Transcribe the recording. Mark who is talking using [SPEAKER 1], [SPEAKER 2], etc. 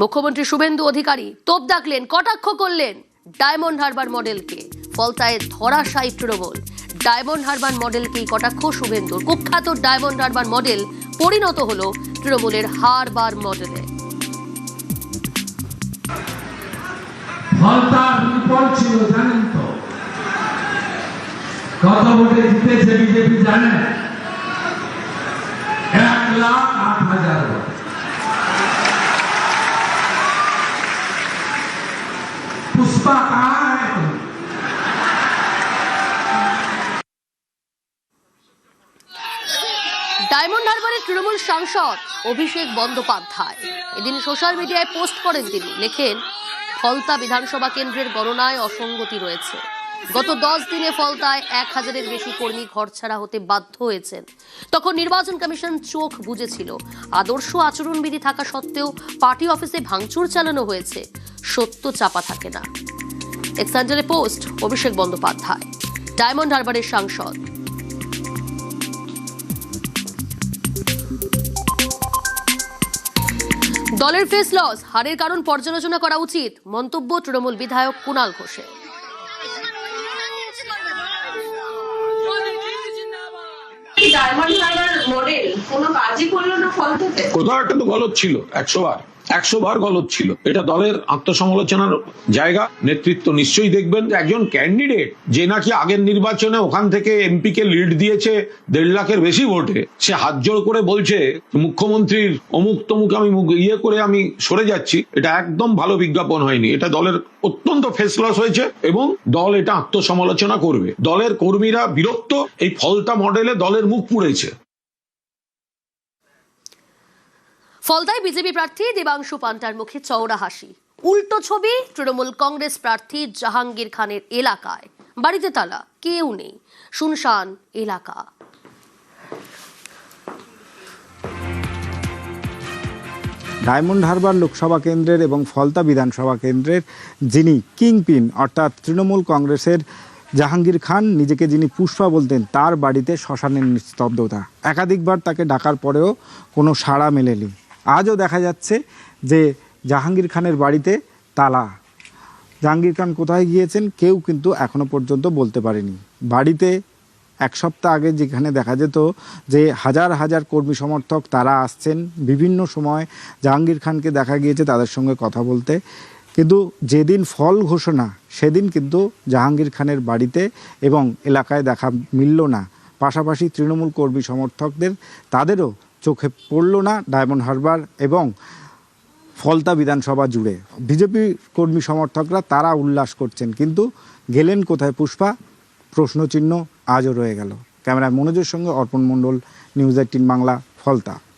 [SPEAKER 1] মুখ্যমন্ত্রী শুভেন্দু অধিকারী তোপ দাগলেন, কটাক্ষ করলেন ডায়মন্ড হারবার মডেলকে। ফলতায় ধরাশায়ী তৃণমূল। ডায়মন্ড হারবার মডেলকেই কটাক্ষ শুভেন্দুর। কুখ্যাত ডায়মন্ড হারবার মডেল পরিণত হলো তৃণমূলের হারবার মডেলে।
[SPEAKER 2] ফলতার বিপল ছিল জানেন তো, কত ভোটে জিতেছে বিজেপি জানেন? 1,08,000 ভোট। पुष्पा कहाँ है तुम?
[SPEAKER 1] ডায়মন্ড হারবারের তৃণমূল সাংসদ অভিষেক বন্দ্যোপাধ্যায় এদিন সোশ্যাল মিডিয়ায় পোস্ট করেন। তিনি লেখেন, ফলতা বিধানসভা কেন্দ্রের গণনায় অসঙ্গতি রয়েছে। গত 10 দিনে ফলতায় 1,000-এর বেশি কর্মী ঘরছাড়া হতে বাধ্য হয়েছেন। তখন নির্বাচন কমিশন চোখ বুজেছিল। আদর্শ আচরণবিধি থাকা সত্ত্বেও পার্টি অফিসে ভাঙচুর চালানো হয়েছে। সত্য চাপা থাকে না। এক্সান্ডারে পোস্ট অভিষেক বন্দ্যোপাধ্যায়, ডায়মন্ড হারবারের সাংসদ। দলের ফেস লস, হারের কারণ পর্যালোচনা করা উচিত, মন্তব্য তৃণমূল বিধায়ক কুণাল ঘোষের।
[SPEAKER 3] ডায়মন্ড হারবার মডেল কোনো কাজই করলো না ফলতাতে।
[SPEAKER 4] কোথাও একটা তো গলদ ছিল, 100 বার গলদ ছিল। এটা দলের আত্মসমালোচনার জায়গা। নেতৃত্ব নিশ্চয়ই দেখবেন যে একজন ক্যান্ডিডেট যে নাকি আগের নির্বাচনে ওখান থেকে এমপি কে লিড দিয়েছে 1.5 লাখের বেশি ভোটে, সে হাত জোড় করে বলছে মুখ্যমন্ত্রীর অমুক তমুক আমি করে আমি সরে যাচ্ছি। এটা একদম ভালো বিজ্ঞাপন হয়নি। এটা দলের অত্যন্ত ফেস লস হয়েছে এবং দল এটা আত্মসমালোচনা করবে। দলের কর্মীরা বিরক্ত। এই ফলতা মডেলে দলের মুখ পুড়েছে।
[SPEAKER 1] ফলতায় বিজেপি প্রার্থী দেবাংশু পান্টার মুখে চওড়া হাসি। উল্টো ছবি তৃণমূল কংগ্রেস প্রার্থী জাহাঙ্গীর খানের এলাকায়। বাড়িতে তালা, কেউ নেই, শুনশান এলাকা।
[SPEAKER 5] ডায়মন্ড হারবার লোকসভা কেন্দ্রের এবং ফলতা বিধানসভা কেন্দ্রের যিনি কিংপিন অর্থাৎ তৃণমূল কংগ্রেসের জাহাঙ্গীর খান, নিজেকে যিনি পুষ্পা বলতেন, তার বাড়িতে শ্মশানের নিস্তব্ধতা। একাধিকবার তাকে ডাকার পরেও কোনো সাড়া মেলেনি। আজও দেখা যাচ্ছে যে জাহাঙ্গীর খানের বাড়িতে তালা। জাহাঙ্গীর খান কোথায় গিয়েছেন কেউ কিন্তু এখনো পর্যন্ত বলতে পারেনি। বাড়িতে 1 সপ্তাহ আগে যেখানে দেখা যেত যে হাজার হাজার কর্মী সমর্থক তারা আসছেন, বিভিন্ন সময় জাহাঙ্গীর খানকে দেখা গিয়েছে তাদের সঙ্গে কথা বলতে, কিন্তু যেদিন ফল ঘোষণা সেদিন কিন্তু জাহাঙ্গীর খানের বাড়িতে এবং এলাকায় দেখা মিলল না। পাশাপাশি তৃণমূল কর্মী সমর্থকদের তাদেরও চোখে পড়ল না ডায়মন্ড হারবার এবং ফলতা বিধানসভা জুড়ে। বিজেপি কর্মী সমর্থকরা তারা উল্লাস করছেন, কিন্তু গেলেন কোথায় পুষ্পা? প্রশ্নচিহ্ন আজও রয়ে গেল। ক্যামেরায় মনোজের সঙ্গে অর্পণ মণ্ডল, নিউজ 18 বাংলা, ফলতা।